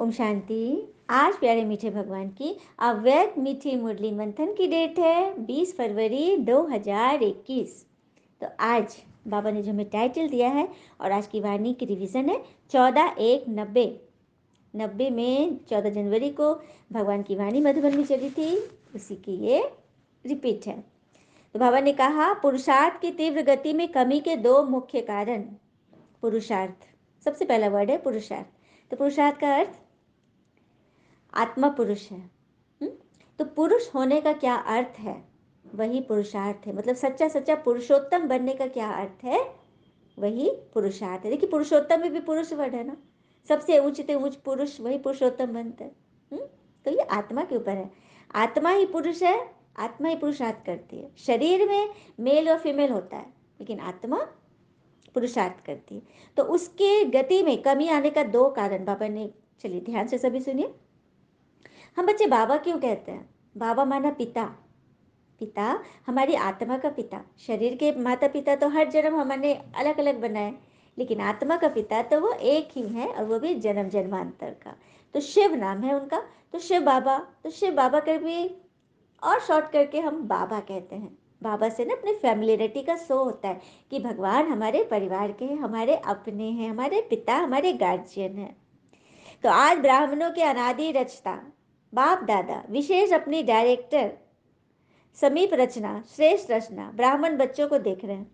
ओम शांति। आज प्यारे मीठे भगवान की अव्यक्त मीठी मुरली मंथन की डेट है 20 फरवरी 2021। तो आज बाबा ने जो हमें टाइटल दिया है और आज की वाणी की रिवीजन है 14/1/90। 90 में 14 जनवरी को भगवान की वाणी मधुबन में चली थी, उसी की ये रिपीट है। तो बाबा ने कहा पुरुषार्थ की तीव्र गति में कमी के दो मुख्य कारण। पुरुषार्थ, सबसे पहला वर्ड है पुरुषार्थ। तो पुरुषार्थ का अर्थ आत्मा पुरुष है। तो पुरुष होने का क्या अर्थ है, वही पुरुषार्थ है। मतलब सच्चा सच्चा पुरुषोत्तम बनने का क्या अर्थ है, वही पुरुषार्थ है। देखिए पुरुषोत्तम में भी पुरुष वर्ड है ना, सबसे ऊंचते ऊंच पुरुष वही पुरुषोत्तम बनता है। तो ये आत्मा के ऊपर है। आत्मा ही पुरुष है, आत्मा ही पुरुषार्थ करती है। शरीर में मेल और फीमेल होता है, लेकिन आत्मा पुरुषार्थ करती है। तो उसके गति में कमी आने का दो कारण बाबा ने, चलिए ध्यान से सभी सुनिए। हम बच्चे बाबा क्यों कहते हैं? बाबा माना पिता। पिता हमारी आत्मा का पिता। शरीर के माता पिता तो हर जन्म हमने अलग अलग बनाए, लेकिन आत्मा का पिता तो वो एक ही है, और वो भी जन्म जन्मांतर का। तो शिव नाम है उनका, तो शिव बाबा। तो शिव बाबा कर भी और शॉर्ट करके हम बाबा कहते हैं। बाबा से ना अपने फैमिलियरिटी का शो होता है कि भगवान हमारे परिवार के हैं, हमारे अपने हैं, हमारे पिता, हमारे गार्जियन हैं। तो आज ब्राह्मणों के अनादि रचता बाप दादा विशेष अपनी डायरेक्टर समीप रचना, श्रेष्ठ रचना ब्राह्मण बच्चों को देख रहे हैं।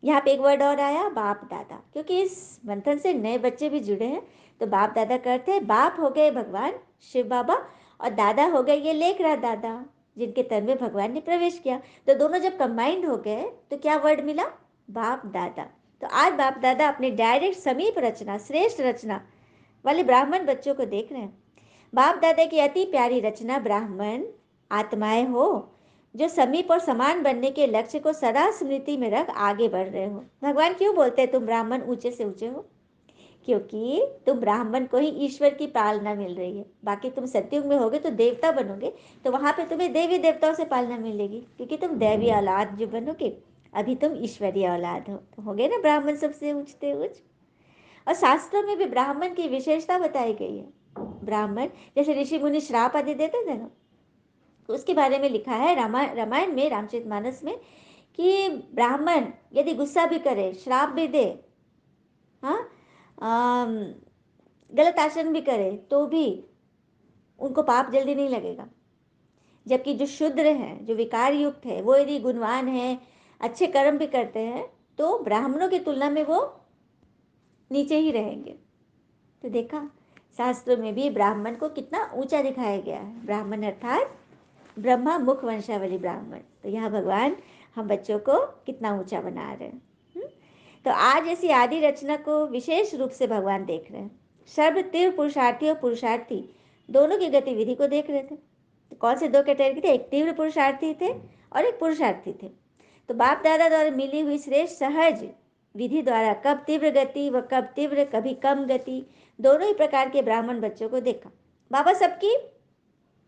यहाँ पे एक वर्ड और आया, बाप दादा, क्योंकि इस मंथन से नए बच्चे भी जुड़े हैं। तो बाप दादा करते हैं, बाप हो गए भगवान शिव बाबा, और दादा हो गए ये लेखराज दादा, जिनके तन में भगवान ने प्रवेश किया। तो दोनों जब कंबाइंड हो गए तो क्या वर्ड मिला? बाप दादा। तो आज बाप दादा अपने डायरेक्ट समीप रचना, श्रेष्ठ रचना वाले ब्राह्मण बच्चों को देख रहे हैं। बाप दादा की अति प्यारी रचना ब्राह्मण आत्माएं हो, जो समीप और समान बनने के लक्ष्य को सदा स्मृति में रख आगे बढ़ रहे हो। भगवान क्यों बोलते हैं तुम ब्राह्मण ऊंचे से ऊंचे हो? क्योंकि तुम ब्राह्मण को ही ईश्वर की पालना मिल रही है। बाकी तुम सत्युग में होगे तो देवता बनोगे, तो वहां पे तुम्हें देवी देवताओं से पालना मिलेगी, क्योंकि तुम दैवी औलाद जो बनोगे। अभी तुम ईश्वरीय औलाद हो, तो हो गए ना ब्राह्मण सबसे ऊंचते ऊंच। और शास्त्रों में भी ब्राह्मण की विशेषता बताई गई है। ब्राह्मण जैसे ऋषि मुनि श्राप आदि देते थे ना, तो उसके बारे में लिखा है रामायण में, रामचरितमानस में, कि ब्राह्मण यदि गुस्सा भी करे, श्राप भी दे, हाँ, गलत आचरण भी करे, तो भी उनको पाप जल्दी नहीं लगेगा। जबकि जो शूद्र हैं, जो विकार युक्त है, वो यदि गुणवान है, अच्छे कर्म भी करते हैं, तो ब्राह्मणों की तुलना में वो नीचे ही रहेंगे। तो देखा शास्त्रों में भी ब्राह्मण को कितना ऊंचा दिखाया गया है। ब्राह्मण अर्थात ब्रह्मा मुख वंशावली ब्राह्मण। तो यहाँ भगवान हम बच्चों को कितना ऊंचा बना रहे हैं। तो आज ऐसी आदि रचना को विशेष रूप से भगवान देख रहे हैं। सर्व तीव्र पुरुषार्थी और पुरुषार्थी दोनों की गतिविधि को देख रहे थे। तो कौन से दो कैटेगरी थे? एक तीव्र पुरुषार्थी थे और एक पुरुषार्थी थे। तो बाप दादा द्वारा मिली हुई श्रेष्ठ सहज विधि द्वारा कब तीव्र गति व कब तीव्र, कभी कम गति, दोनों ही प्रकार के ब्राह्मण बच्चों को देखा। बाबा सबकी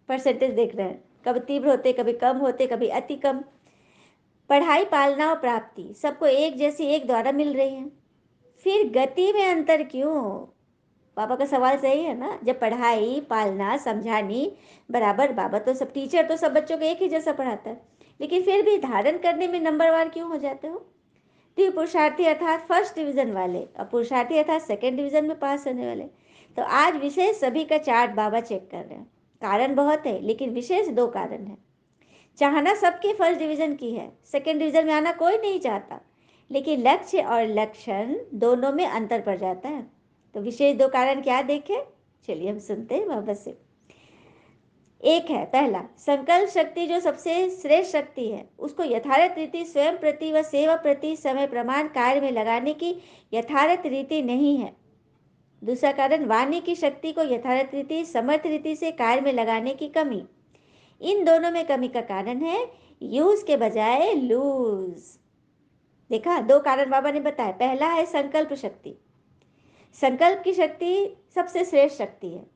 परसेंटेज देख रहे हैं, कभी तीव्र होते, कभी कम होते, कभी अति कम। पढ़ाई, पालना और प्राप्ति सबको एक जैसी एक द्वारा मिल रही है। फिर गति में अंतर क्यों? पापा का सवाल सही है ना। जब पढ़ाई, पालना, समझानी बराबर, बाबा तो सब टीचर तो सब बच्चों को एक ही जैसा पढ़ाता है, लेकिन फिर भी धारण करने में नंबरवार क्यों हो जाते हो? तो पुरुषार्थी अर्थात फर्स्ट डिवीजन वाले, और पुरुषार्थी अर्थात सेकेंड डिवीजन में पास होने वाले। तो आज विशेष सभी का चार्ट बाबा चेक कर रहे हैं। कारण बहुत है, लेकिन विशेष दो कारण है। चाहना सबके फर्स्ट डिवीजन की है, सेकेंड डिवीजन में आना कोई नहीं चाहता, लेकिन लक्ष्य और लक्षण दोनों में अंतर पड़ जाता है। तो विशेष दो कारण क्या देखे, चलिए हम सुनते हैं बाबा से। एक है पहला, संकल्प शक्ति जो सबसे श्रेष्ठ शक्ति है, उसको यथार्थ रीति स्वयं प्रति व सेवा प्रति समय प्रमाण कार्य में लगाने की यथार्थ रीति नहीं है। दूसरा कारण, वाणी की शक्ति को यथार्थ रीति समर्थ रीति से कार्य में लगाने की कमी। इन दोनों में कमी का कारण है यूज के बजाय लूज। देखा, दो कारण बाबा ने बताया। पहला है संकल्प शक्ति। संकल्प की शक्ति सबसे श्रेष्ठ शक्ति है।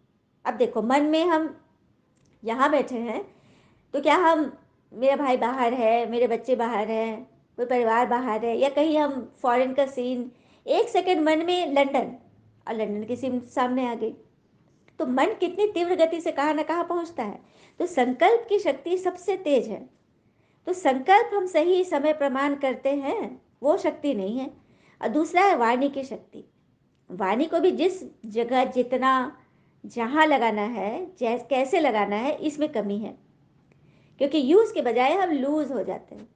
अब देखो, मन में हम यहाँ बैठे हैं, तो क्या हम, मेरा भाई बाहर है, मेरे बच्चे बाहर हैं, कोई परिवार बाहर है, या कहीं हम फॉरेन का सीन, एक सेकंड मन में लंदन, और लंदन की सीन सामने आ गई, तो मन कितनी तीव्र गति से कहाँ ना कहाँ पहुँचता है। तो संकल्प की शक्ति सबसे तेज है। तो संकल्प हम सही समय प्रमाण करते हैं, वो शक्ति नहीं है। और दूसरा है वाणी की शक्ति। वाणी को भी जिस जगह जितना जहाँ लगाना है, कैसे लगाना है, इसमें कमी है, क्योंकि यूज के बजाय हम लूज हो जाते हैं।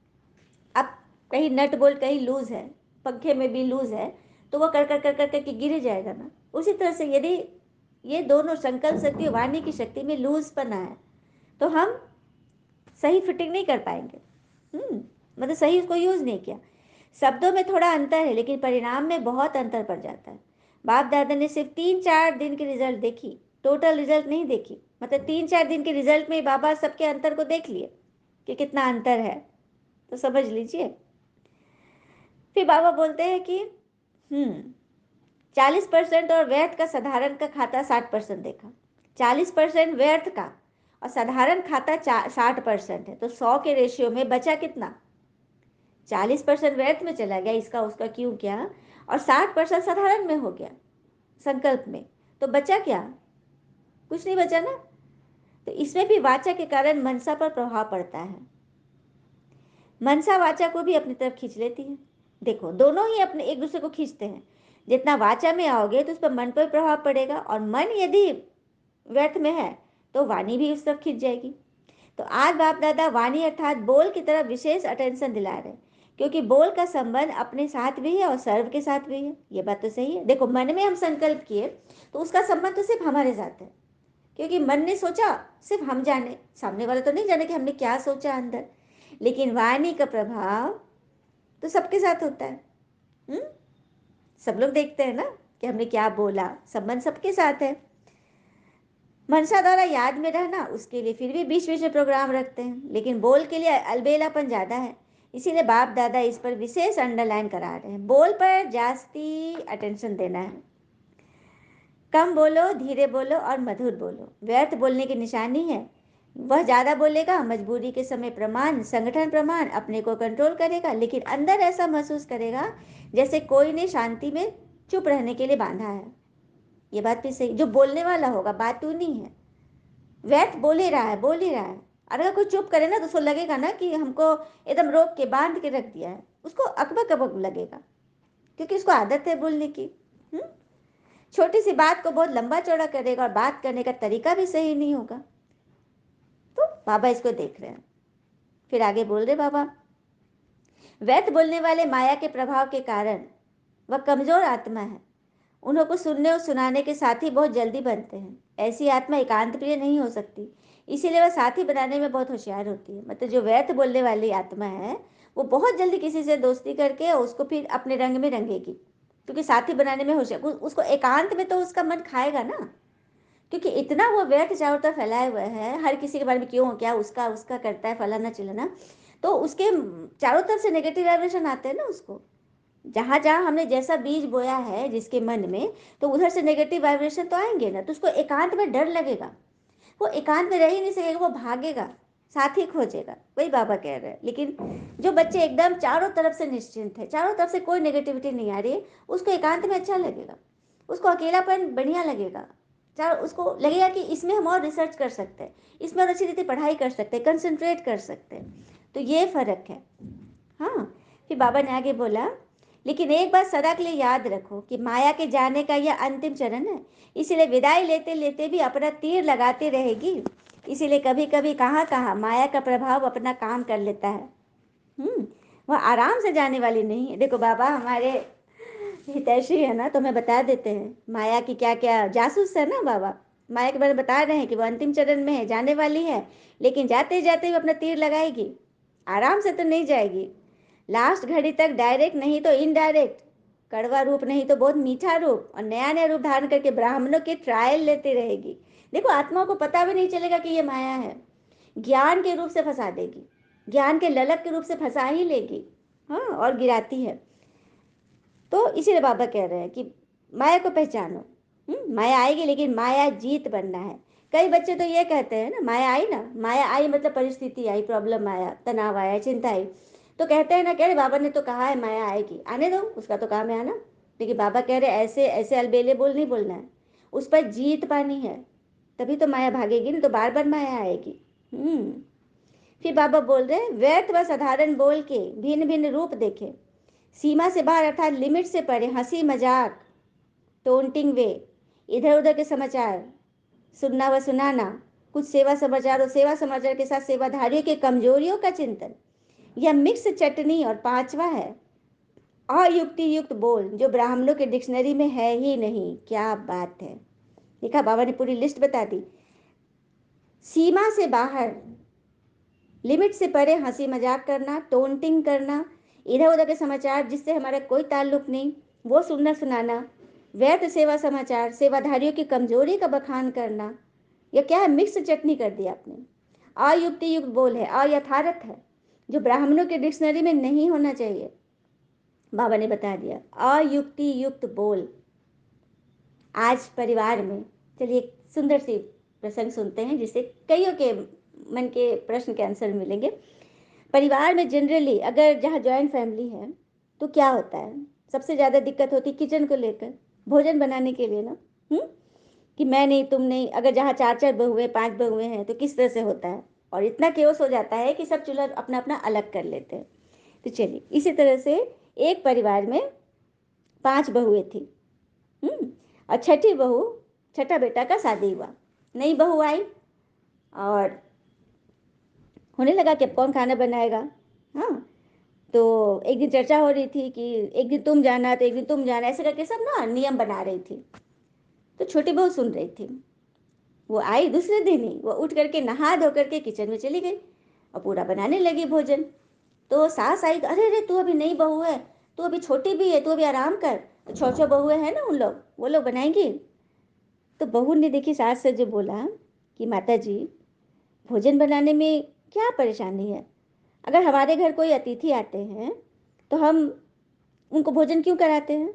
अब कहीं नट बोल्ट कहीं लूज है, पंखे में भी लूज है, तो वो कर कर कर कर करके गिर जाएगा ना। उसी तरह से यदि ये दोनों संकल्प शक्ति वाणी की शक्ति में लूज पना है, तो हम सही फिटिंग नहीं कर पाएंगे। मतलब सही उसको यूज नहीं किया। शब्दों में थोड़ा अंतर है, लेकिन परिणाम में बहुत अंतर पड़ जाता है। बाप दादा ने सिर्फ 3-4 दिन की रिजल्ट देखी, टोटल रिजल्ट नहीं देखी। मतलब 3-4 दिन के रिजल्ट में बाबा सबके अंतर को देख लिए कि कितना अंतर है, तो समझ लीजिए। फिर बाबा बोलते हैं कि 40% और व्यर्थ का साधारण का खाता 60% देखा। 40% व्यर्थ का और साधारण खाता 60% है, तो 100 के रेशियो में बचा कितना? 40% व्यर्थ में चला गया, इसका उसका क्यों क्या, और 60% साधारण में हो गया संकल्प में। तो बचा क्या? कुछ नहीं बचा ना। तो इसमें भी वाचा के कारण मनसा पर प्रभाव पड़ता है। मनसा वाचा को भी अपनी तरफ खींच लेती है। देखो, दोनों ही अपने एक दूसरे को खींचते हैं। जितना वाचा में आओगे तो उस पर मन पर प्रभाव पड़ेगा, और मन यदि व्यर्थ में है तो वाणी भी उस तरफ खींच जाएगी। तो आज बाप दादा वाणी अर्थात बोल की तरफ विशेष अटेंशन दिला रहे हैं, क्योंकि बोल का संबंध अपने साथ भी है और सर्व के साथ भी है। ये बात तो सही है। देखो, मन में हम संकल्प किए तो उसका संबंध तो सिर्फ हमारे साथ है, क्योंकि मन ने सोचा, सिर्फ हम जाने, सामने वाला तो नहीं जाने कि हमने क्या सोचा अंदर। लेकिन वाणी का प्रभाव तो सबके साथ होता है। हम्म सब लोग देखते हैं ना कि हमने क्या बोला, संबंध सबके साथ है। मनसा द्वारा याद में रहना, उसके लिए फिर भी बीच बीच में प्रोग्राम रखते हैं, लेकिन बोल के लिए अलबेलापन ज़्यादा है। इसीलिए बाप दादा इस पर विशेष अंडरलाइन करा रहे हैं। बोल पर जास्ती अटेंशन देना है। कम बोलो, धीरे बोलो और मधुर बोलो। व्यर्थ बोलने की निशानी है। वह ज़्यादा बोलेगा, मजबूरी के समय प्रमाण, संगठन प्रमाण, अपने को कंट्रोल करेगा, लेकिन अंदर ऐसा महसूस करेगा जैसे कोई ने शांति में चुप रहने के लिए बांधा है। ये बात भी सही। जो बोलने वाला होगा बात तू नहीं है, व्यर्थ बोल ही रहा है, बोल ही रहा है। और अगर कोई चुप करे ना तो उसको लगेगा ना कि हमको एकदम रोक के बांध के रख दिया है, उसको अकबक अकबक लगेगा, क्योंकि उसको आदत है बोलने की। छोटी सी बात को बहुत लंबा चौड़ा करेगा, और बात करने का तरीका भी सही नहीं होगा। तो बाबा इसको देख रहे हैं। फिर आगे बोल रहे बाबा, व्यर्थ बोलने वाले माया के प्रभाव के कारण वह कमजोर आत्मा है। उन्हों को सुनने और सुनाने के साथी बहुत जल्दी बनते हैं। ऐसी आत्मा एकांत प्रिय नहीं हो सकती, इसीलिए वह साथी बनाने में बहुत होशियार होती है। मतलब जो व्यर्थ बोलने वाली आत्मा है, वो बहुत जल्दी किसी से दोस्ती करके उसको फिर अपने रंग में रंगेगी, क्योंकि साथी बनाने में होशियार। उसको एकांत में तो उसका मन खाएगा ना, क्योंकि इतना वो व्यर्थ चारों तरफ फैलाए हुए हैं, हर किसी के बारे में क्यों क्या उसका उसका करता है, फलाना चिलाना। तो उसके चारों तरफ से नेगेटिव वाइब्रेशन आते हैं ना उसको। जहाँ जहाँ हमने जैसा बीज बोया है जिसके मन में, तो उधर से नेगेटिव वाइब्रेशन तो आएंगे ना। तो उसको एकांत में डर लगेगा, वो एकांत में रह ही नहीं सकेगा, वो भागेगा, साथी खोजेगा। वही बाबा कह रहे हैं। लेकिन जो बच्चे एकदम चारों तरफ से निश्चिंत है, चारों तरफ से कोई नेगेटिविटी नहीं आ रही है, उसको एकांत में अच्छा लगेगा, उसको अकेलापन बढ़िया लगेगा। चार उसको लगेगा कि इसमें हम और रिसर्च कर सकते हैं, इसमें और अच्छी रीति पढ़ाई कर सकते हैं, कंसंट्रेट कर सकते हैं। तो ये फर्क है। हाँ, फिर बाबा ने आगे बोला, लेकिन एक बात सदा के लिए याद रखो कि माया के जाने का यह अंतिम चरण है। इसीलिए विदाई लेते लेते भी अपना तीर लगाती रहेगी। इसीलिए कभी कभी कहाँ कहाँ माया का प्रभाव अपना काम कर लेता है। वह आराम से जाने वाली नहीं है। देखो, बाबा हमारे हितैषी है ना, तो मैं बता देते हैं माया की क्या क्या जासूस है ना। बाबा माया के बारे में बता रहे हैं कि वो अंतिम चरण में है, जाने वाली है, लेकिन जाते जाते भी अपना तीर लगाएगी। आराम से तो नहीं जाएगी। लास्ट घड़ी तक डायरेक्ट नहीं तो इनडायरेक्ट, कड़वा रूप नहीं तो बहुत मीठा रूप, और नया नया रूप धारण करके ब्राह्मणों की ट्रायल लेती रहेगी। देखो, आत्माओं को पता भी नहीं चलेगा कि ये माया है। ज्ञान के रूप से फंसा देगी, ज्ञान के ललक के रूप से फंसा ही लेगी। हाँ, और गिराती है। तो इसीलिए बाबा कह रहे हैं कि माया को पहचानो। माया आएगी, लेकिन माया जीत बनना है। कई बच्चे तो ये कहते हैं ना, माया आई ना, माया आई मतलब परिस्थिति आई, प्रॉब्लम आया, तनाव आया, चिंता आई, तो कहते हैं ना, कह रहे बाबा ने तो कहा है माया आएगी, आने दो, उसका तो काम है आना। लेकिन बाबा कह रहे ऐसे ऐसे अलबेले बोल नहीं बोलना है, उस पर जीत पानी है। तभी तो माया भागेगी, नहीं तो बार बार माया आएगी। फिर बाबा बोल रहे, व्यर्थ व साधारण बोल के भिन्न भिन्न रूप देखे, सीमा से बाहर अर्थात लिमिट से परे हंसी मजाक, टोंटिंग वे, इधर उधर के समाचार सुनना व सुनाना, कुछ सेवा समाचार और सेवा समाचार के साथ सेवाधारियों की कमजोरियों का चिंतन, यह मिक्स चटनी। और पांचवा है अयुक्ति युक्त बोल, जो ब्राह्मणों के डिक्शनरी में है ही नहीं। क्या बात है, देखा बाबा ने पूरी लिस्ट बता दी। सीमा से बाहर, लिमिट से परे हंसी मजाक करना, टोंटिंग करना, इधर उधर के समाचार जिससे हमारा कोई ताल्लुक नहीं वो सुनना सुनाना, व्यर्थ सेवा समाचार, सेवाधारियों की कमजोरी का बखान करना, यह क्या है, मिक्स चटनी कर दिया आपने। अयुक्ति युक्त बोल है, अयथार्थ है, जो ब्राह्मणों के डिक्शनरी में नहीं होना चाहिए। बाबा ने बता दिया अयुक्ति युक्त बोल। आज परिवार में, चलिए एक सुंदर सी प्रसंग सुनते हैं जिससे कईयों के मन के प्रश्न के आंसर मिलेंगे। परिवार में जनरली अगर जहाँ जॉइंट फैमिली है तो क्या होता है, सबसे ज़्यादा दिक्कत होती है किचन को लेकर, भोजन बनाने के लिए ना। कि मैं नहीं तुम नहीं, अगर जहाँ चार चार बहुएं पांच बहुएं हैं तो किस तरह से होता है, और इतना केओस हो जाता है कि सब चूल्हा अपना अपना अलग कर लेते हैं। तो चलिए इसी तरह से एक परिवार में पांच बहुएं थी। और छठी बहू, छठा बेटा का शादी हुआ, नई बहू आई और होने लगा कि अब कौन खाना बनाएगा। हाँ, तो एक दिन चर्चा हो रही थी कि एक दिन तुम जाना तो एक दिन तुम जाना, ऐसे करके सब ना नियम बना रही थी। तो छोटी बहू सुन रही थी। वो आई दूसरे दिन ही, वो उठ करके नहा धो करके किचन में चली गई और पूरा बनाने लगी भोजन। तो सास आई तो अरे अरे तू अभी नई बहू है, तू अभी छोटी भी है, तू अभी आराम कर। तो छो बहुएं हैं ना उन लोग, वो लोग बनाएंगी। तो बहू ने देखी सास से जो बोला कि माता जी भोजन बनाने में क्या परेशानी है, अगर हमारे घर कोई अतिथि आते हैं तो हम उनको भोजन क्यों कराते हैं।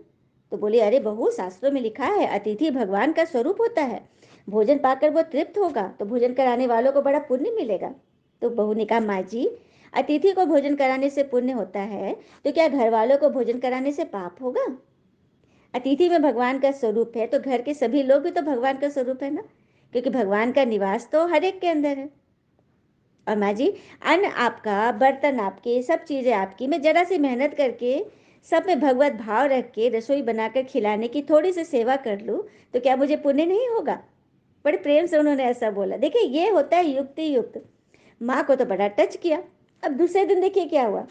तो बोली अरे बहू शास्त्रों में लिखा है अतिथि भगवान का स्वरूप होता है, भोजन पाकर वो तृप्त होगा तो भोजन कराने वालों को बड़ा पुण्य मिलेगा। तो बहू ने कहा माँ जी अतिथि को भोजन कराने से पुण्य होता है तो क्या घर वालों को भोजन कराने से पाप होगा। अतिथि में भगवान का स्वरूप है तो घर के सभी लोग भी तो भगवान का स्वरूप है ना, क्योंकि भगवान का निवास तो हर एक के अंदर है। और माँ जी अन्न आपका, बर्तन आपके, सब चीज़ें आपकी, मैं जरा सी मेहनत करके सब में भगवत भाव रख के रसोई बनाकर खिलाने की थोड़ी सी सेवा कर लूँ तो क्या मुझे पुण्य नहीं होगा। बड़े प्रेम से उन्होंने ऐसा बोला। देखिए ये होता है युक्ति युक्त। माँ को तो बड़ा टच किया। अब दूसरे दिन देखिए क्या हुआ,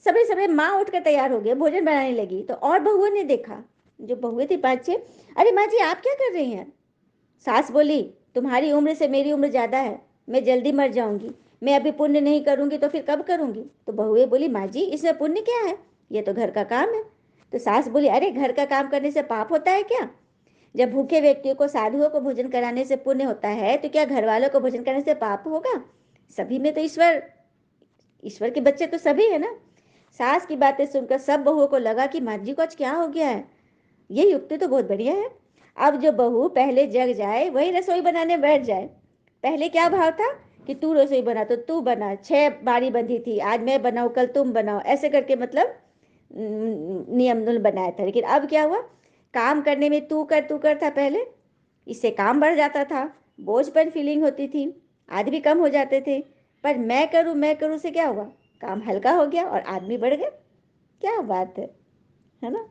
सबरे सबरे माँ उठकर तैयार हो गए, भोजन बनाने लगी। तो और बहुओं ने देखा, जो बहुएं थी पाँच छः, अरे माँ जी आप क्या कर रही हैं। सास बोली तुम्हारी उम्र से मेरी उम्र ज़्यादा है, मैं जल्दी मर जाऊंगी, मैं अभी पुण्य नहीं करूंगी तो फिर कब करूंगी। तो बहुएं बोली माँ जी इसमें पुण्य क्या है, ये तो घर का काम है। तो सास बोली अरे घर का काम करने से पाप होता है क्या, जब भूखे व्यक्तियों को, साधुओं को भोजन कराने से पुण्य होता है तो क्या घर वालों को भोजन कराने से पाप होगा। सभी में तो ईश्वर, ईश्वर के बच्चे तो सभी है ना। सास की बातें सुनकर सब बहुओं को लगा कि माँ जी को आज क्या हो गया है, ये युक्ति तो बहुत बढ़िया है। अब जो बहू पहले जग जाए वही रसोई बनाने बैठ जाए। पहले क्या भाव था कि तू रसोई बना तो तू बना, 6 बारी बंधी थी, आज मैं बनाऊं कल तुम बनाओ, ऐसे करके मतलब नियम बनाया था। लेकिन अब क्या हुआ, काम करने में तू कर था पहले, इससे काम बढ़ जाता था, बोझपन फीलिंग होती थी, आदमी कम हो जाते थे। पर मैं करूँ से क्या हुआ, काम हल्का हो गया और आदमी बढ़ गया। क्या बात है ना।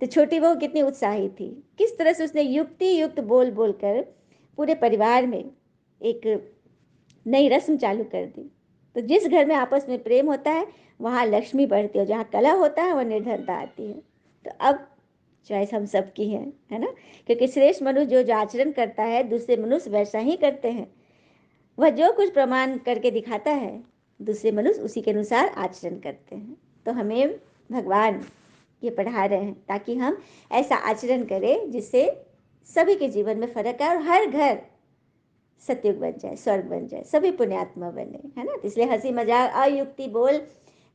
तो छोटी बहू कितनी उत्साही थी, किस तरह से उसने युक्ति युक्त बोल बोलकर पूरे परिवार में एक नई रस्म चालू कर दी। तो जिस घर में आपस में प्रेम होता है वहाँ लक्ष्मी बढ़ती है, और जहाँ कलह होता है वहाँ निर्धनता आती है। तो अब चॉइस हम सब की है ना, क्योंकि श्रेष्ठ मनुष्य जो आचरण करता है दूसरे मनुष्य वैसा ही करते हैं। वह जो कुछ प्रमाण करके दिखाता है दूसरे मनुष्य उसी के अनुसार आचरण करते हैं। तो हमें भगवान ये पढ़ा रहे हैं ताकि हम ऐसा आचरण करें जिससे सभी के जीवन में फर्क आए और हर घर सतयुग बन जाए, स्वर्ग बन जाए, सभी पुण्यात्मा बने, है ना। इसलिए हंसी मजाक, अयुक्ति बोल,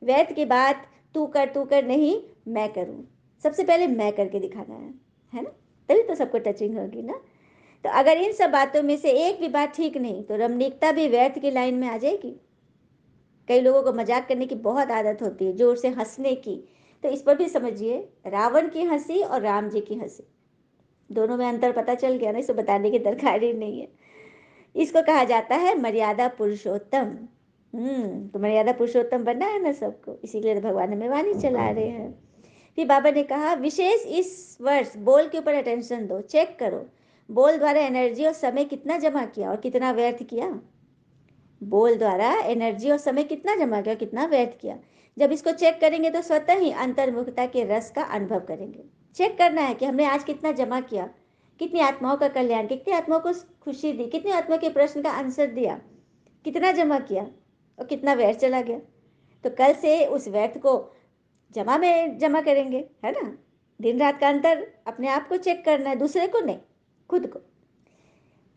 व्यर्थ की बात, तू कर नहीं, मैं करूं, सबसे पहले मैं करके दिखाना है ना, तभी तो सबको टचिंग होगी ना। तो अगर इन सब बातों में से एक भी बात ठीक नहीं तो रमणीकता भी व्यर्थ की लाइन में आ जाएगी। कई लोगों को मजाक करने की बहुत आदत होती है, जोर से हंसने की। तो इस पर भी समझिए, रावण की हंसी और राम जी की हंसी, दोनों में अंतर पता चल गया ना, इसे बताने की दरकार ही नहीं है। इसको कहा जाता है मर्यादा पुरुषोत्तम। तो मर्यादा पुरुषोत्तम बनना है ना सबको, इसीलिए तो भगवान हमें वाणी चला रहे हैं। फिर बाबा ने कहा विशेष इस वर्ष बोल के ऊपर अटेंशन दो, चेक करो बोल द्वारा एनर्जी और समय कितना जमा किया और कितना व्यर्थ किया। बोल द्वारा एनर्जी और समय कितना जमा किया, कितना व्यर्थ किया। जब इसको चेक करेंगे तो स्वतः ही अंतर्मुखता के रस का अनुभव करेंगे। चेक करना है कि हमने आज कितना जमा किया, कितनी आत्माओं का कल्याण, कितनी आत्माओं को खुशी दी, कितनी आत्मा के प्रश्न का आंसर दिया, कितना जमा किया और कितना व्यर्थ चला गया। तो कल से उस व्यर्थ को जमा में जमा करेंगे, है ना। दिन रात का अंतर अपने आप को चेक करना है, दूसरे को नहीं, खुद को।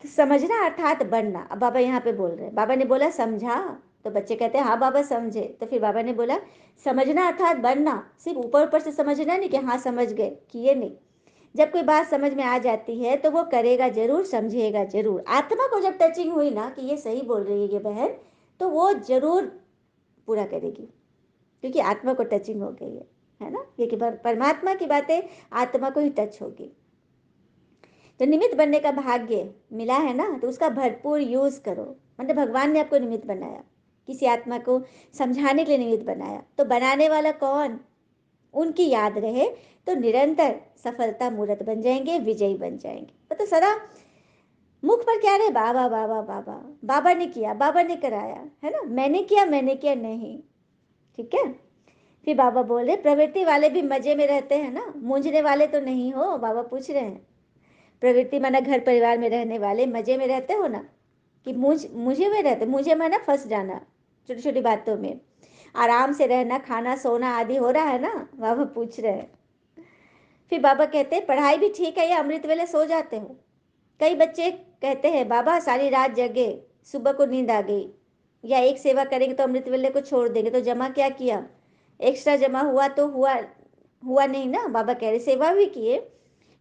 तो समझना अर्थात बनना। अब बाबा यहाँ पे बोल रहे हैं, बाबा ने बोला समझा, तो बच्चे कहते हैं हाँ बाबा समझे। तो फिर बाबा ने बोला समझना अर्थात बनना, सिर्फ ऊपर ऊपर से समझना नहीं कि हाँ समझ गए, किए नहीं। जब कोई बात समझ में आ जाती है तो वो करेगा जरूर, समझेगा जरूर। आत्मा को जब टचिंग हुई ना कि ये सही बोल रही है ये बहन, तो वो जरूर पूरा करेगी, क्योंकि आत्मा को टचिंग हो गई है ना। क्योंकि परमात्मा की बातें आत्मा को ही टच होगी। तो निमित्त बनने का भाग्य मिला है ना, तो उसका भरपूर यूज करो। मतलब भगवान ने आपको निमित्त बनाया, किसी आत्मा को समझाने के लिए निमित्त बनाया, तो बनाने वाला कौन, उनकी याद रहे तो निरंतर सफलता मूर्त बन जाएंगे, विजयी बन जाएंगे। तो सदा मुख पर क्या रहे, बाबा बाबा बाबा, बाबा ने किया, बाबा ने कराया, है ना। मैंने किया नहीं, ठीक है। फिर बाबा बोले प्रवृत्ति वाले भी मजे में रहते हैं ना, मूंझने वाले तो नहीं हो। बाबा पूछ रहे हैं प्रवृत्ति माना घर परिवार में रहने वाले मजे में रहते हो ना, कि मुझे में रहते, मुझे माना फंस जाना छोटी छोटी बातों में, आराम से रहना, खाना सोना आदि हो रहा है ना, बाबा पूछ रहे हैं। फिर बाबा कहते हैं पढ़ाई भी ठीक है या अमृत वेले सो जाते हो। कई बच्चे कहते हैं बाबा सारी रात जगे, सुबह को नींद आ गई, या एक सेवा करेंगे तो अमृत वेले को छोड़ देंगे, तो जमा क्या किया, एक्स्ट्रा जमा हुआ तो हुआ, हुआ नहीं ना। बाबा कह रहे सेवा भी किए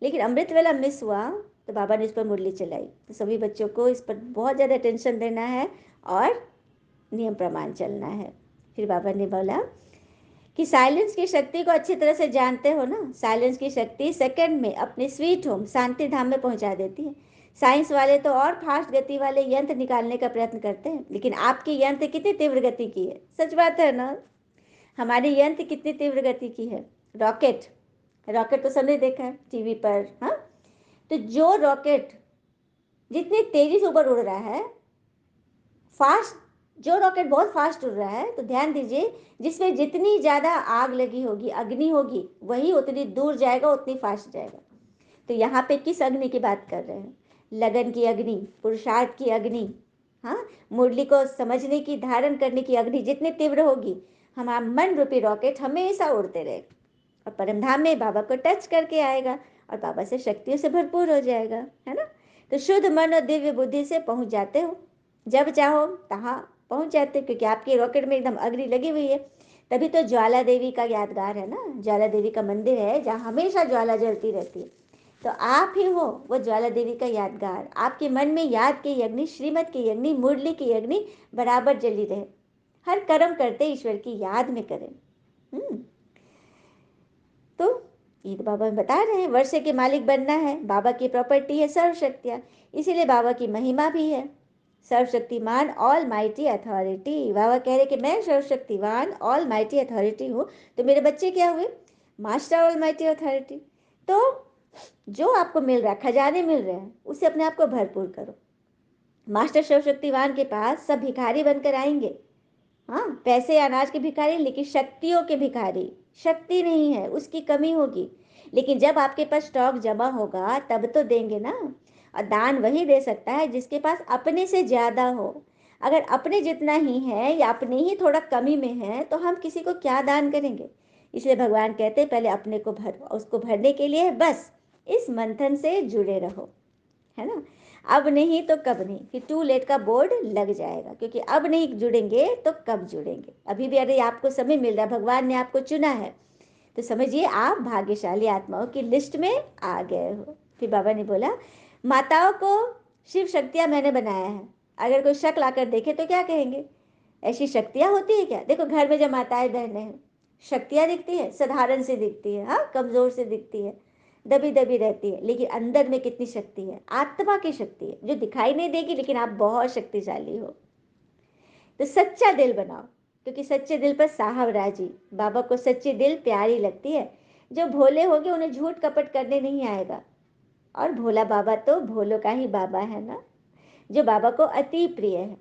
लेकिन अमृत वेला मिस हुआ। तो बाबा ने इस पर मुरली चलाई। तो सभी बच्चों को इस पर बहुत ज़्यादा टेंशन देना है और नियम प्रमाण चलना है। फिर बाबा ने बोला कि साइलेंस की शक्ति को अच्छी तरह से जानते हो ना। साइलेंस की शक्ति सेकंड में अपने स्वीट होम शांति धाम में पहुंचा देती है। साइंस वाले तो और फास्ट गति वाले यंत्र निकालने का प्रयत्न करते हैं, लेकिन आपकी यंत्र कितनी तीव्र गति की है, सच बात है ना। हमारी यंत्र कितनी तीव्र गति की है। रॉकेट, रॉकेट तो सबने देखा है टीवी पर, हाँ। तो जो रॉकेट जितनी तेजी से ऊपर उड़ रहा है, फास्ट, जो रॉकेट बहुत फास्ट उड़ रहा है, तो ध्यान दीजिए जिसमें जितनी ज़्यादा आग लगी होगी, अग्नि होगी, वही उतनी दूर जाएगा, उतनी फास्ट जाएगा। तो यहाँ पे किस अग्नि की बात कर रहे हैं, लगन की अग्नि, पुरुषार्थ की अग्नि, हाँ। मुरली को समझने की, धारण करने की अग्नि जितनी तीव्र होगी, हमारा मन रूपी रॉकेट हमेशा उड़ते रहेगा और परमधाम में बाबा को टच करके आएगा और बाबा से शक्तियों से भरपूर हो जाएगा, है ना। तो शुद्ध मन और दिव्य बुद्धि से पहुंच जाते हो, जब चाहो तहाँ पहुंच जाते, क्योंकि आपके रॉकेट में एकदम अग्नि लगी हुई है। तभी तो ज्वाला देवी का यादगार है ना, ज्वाला देवी का मंदिर है जहाँ हमेशा ज्वाला जलती रहती है। तो आप ही हो वो ज्वाला देवी का यादगार। आपके मन में याद की अग्नि, श्रीमत की अग्नि, मुरली की अग्नि बराबर जली रहे। हर कर्म करते ईश्वर की याद में करें। तो ये तो बाबा बता रहे हैं, वर्षे के मालिक बनना है। बाबा की प्रॉपर्टी है सर्वशक्तियाँ, इसीलिए बाबा की महिमा भी है सर्वशक्तिमान, ऑल माइटी अथॉरिटी। बाबा कह रहे कि मैं सर्वशक्तिवान ऑल माइटी अथॉरिटी हूँ, तो मेरे बच्चे क्या हुए, मास्टर ऑल माइटी अथॉरिटी। तो जो आपको मिल रहा है, खजाने मिल रहे हैं, उसे अपने आप को भरपूर करो। मास्टर सर्वशक्तिवान के पास सब भिखारी बनकर आएंगे, हाँ, पैसे अनाज के भिखारी, लेकिन शक्तियों के भिखारी। शक्ति नहीं है, उसकी कमी होगी। लेकिन जब आपके पास स्टॉक जमा होगा तब तो देंगे ना। और दान वही दे सकता है जिसके पास अपने से ज्यादा हो। अगर अपने जितना ही है या अपने ही थोड़ा कमी में है तो हम किसी को क्या दान करेंगे। इसलिए भगवान कहते हैं पहले अपने को भरो, उसको भरने के लिए बस इस मंथन से जुड़े रहो, है ना। अब नहीं तो कब नहीं, फिर टू लेट का बोर्ड लग जाएगा, क्योंकि अब नहीं जुड़ेंगे तो कब जुड़ेंगे। अभी भी अरे आपको समय मिल रहा है, भगवान ने आपको चुना है, तो समझिए आप भाग्यशाली आत्माओं की लिस्ट में आ गए हो। फिर बाबा ने बोला माताओं को शिव शक्तियाँ मैंने बनाया है। अगर कोई शक लाकर देखे तो क्या कहेंगे, ऐसी शक्तियाँ होती है क्या। देखो घर में जब माताएं बहनें हैं, शक्तियाँ दिखती है, साधारण से दिखती है, हाँ, कमजोर से दिखती है, दबी दबी रहती है, लेकिन अंदर में कितनी शक्ति है, आत्मा की शक्ति है, जो दिखाई नहीं देगी लेकिन आप बहुत शक्तिशाली हो। तो सच्चा दिल बनाओ, क्योंकि सच्चे दिल पर साहब राजी। बाबा को सच्ची दिल प्यारी लगती है। जो भोले होंगे उन्हें झूठ कपट करने नहीं आएगा। और भोला बाबा तो भोलों का ही बाबा है ना, जो बाबा को अति प्रिय है।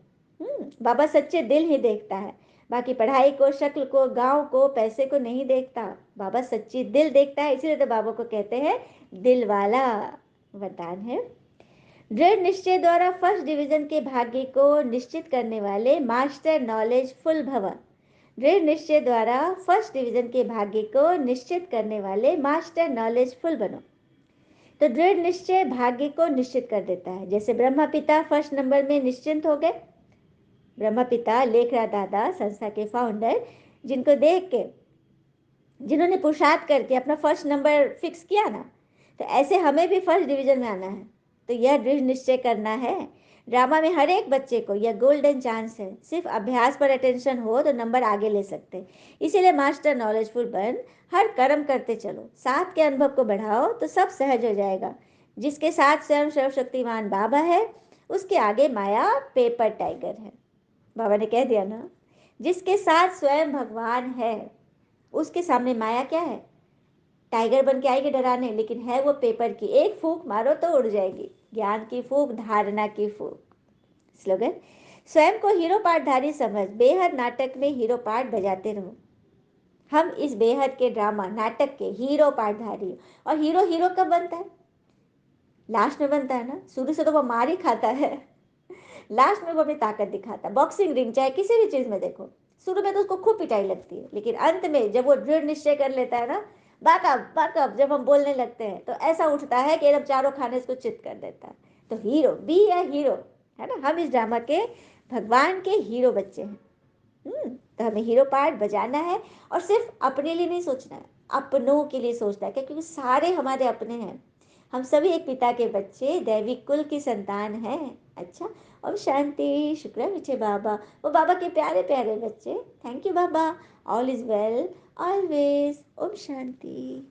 बाबा सच्चे दिल ही देखता है, बाकी पढ़ाई को, शक्ल को, गांव को, पैसे को नहीं देखता। बाबा सच्ची दिल देखता है, इसीलिए तो बाबा को कहते हैं दिल वाला। वरदान है, दृढ़ निश्चय द्वारा फर्स्ट डिवीजन के भाग्य को निश्चित करने वाले मास्टर नॉलेज फुल भव। दृढ़ निश्चय द्वारा फर्स्ट डिवीजन के भाग्य को निश्चित करने वाले मास्टर नॉलेज फुल बनो। तो दृढ़ निश्चय भाग्य को निश्चित कर देता है। जैसे ब्रह्मा पिता फर्स्ट नंबर में निश्चिंत हो गए। ब्रह्मा पिता लेखराज दादा संस्था के फाउंडर, जिनको देख के, जिन्होंने पुरुषार्थ करके अपना फर्स्ट नंबर फिक्स किया ना, तो ऐसे हमें भी फर्स्ट डिवीजन में आना है। तो यह दृढ़ निश्चय करना है। ड्रामा में हर एक बच्चे को यह गोल्डन चांस है। सिर्फ अभ्यास पर अटेंशन हो तो नंबर आगे ले सकते। इसीलिए मास्टर नॉलेजफुल बन, हर कर्म करते चलो, साथ के अनुभव को बढ़ाओ तो सब सहज हो जाएगा। जिसके साथ स्वयं सर्वशक्तिमान बाबा है, उसके आगे माया पेपर टाइगर है। बाबा ने कह दिया ना, जिसके साथ स्वयं भगवान है उसके सामने माया क्या है। टाइगर बन के आएगी डराने, लेकिन है वो पेपर की। एक फूंक मारो तो उड़ जाएगी। ज्ञान की फूंक, धारणा की फूंक। स्लोगन, स्वयं को हीरो पाठधारी समझ, बेहद नाटक में हीरो पाठ बजाते रहो। हम इस बेहद के ड्रामा नाटक के हीरो पाठधारी। और हीरो हीरो कब बनता है? लास्ट में बनता है ना। शुरू से तो वो मार ही खाता है, लास्ट में वो अपनी ताकत दिखाता है। बॉक्सिंग रिंग चाहे किसी भी चीज में देखो, शुरू में तो उसको खूब पिटाई लगती है, लेकिन अंत में जब वो दृढ़ निश्चय कर लेता है ना, बाकअप बाकअप, जब हम बोलने लगते हैं तो ऐसा उठता है कि एकदम चारों खाने इसको चित कर देता है। तो हीरो, बी ए हीरो, है ना। हम इस ड्रामा के भगवान के हीरो बच्चे हैं। तो हमें हीरो पार्ट बजाना है, और सिर्फ अपने लिए नहीं सोचना है, अपनों के लिए सोचना है, क्योंकि सारे हमारे अपने हैं। हम सभी एक पिता के बच्चे, दैविक कुल की संतान हैं। अच्छा, ओम शांति। शुक्र मीठे बाबा, वो बाबा के प्यारे प्यारे बच्चे। थैंक यू बाबा। All is well always. ओम शांति।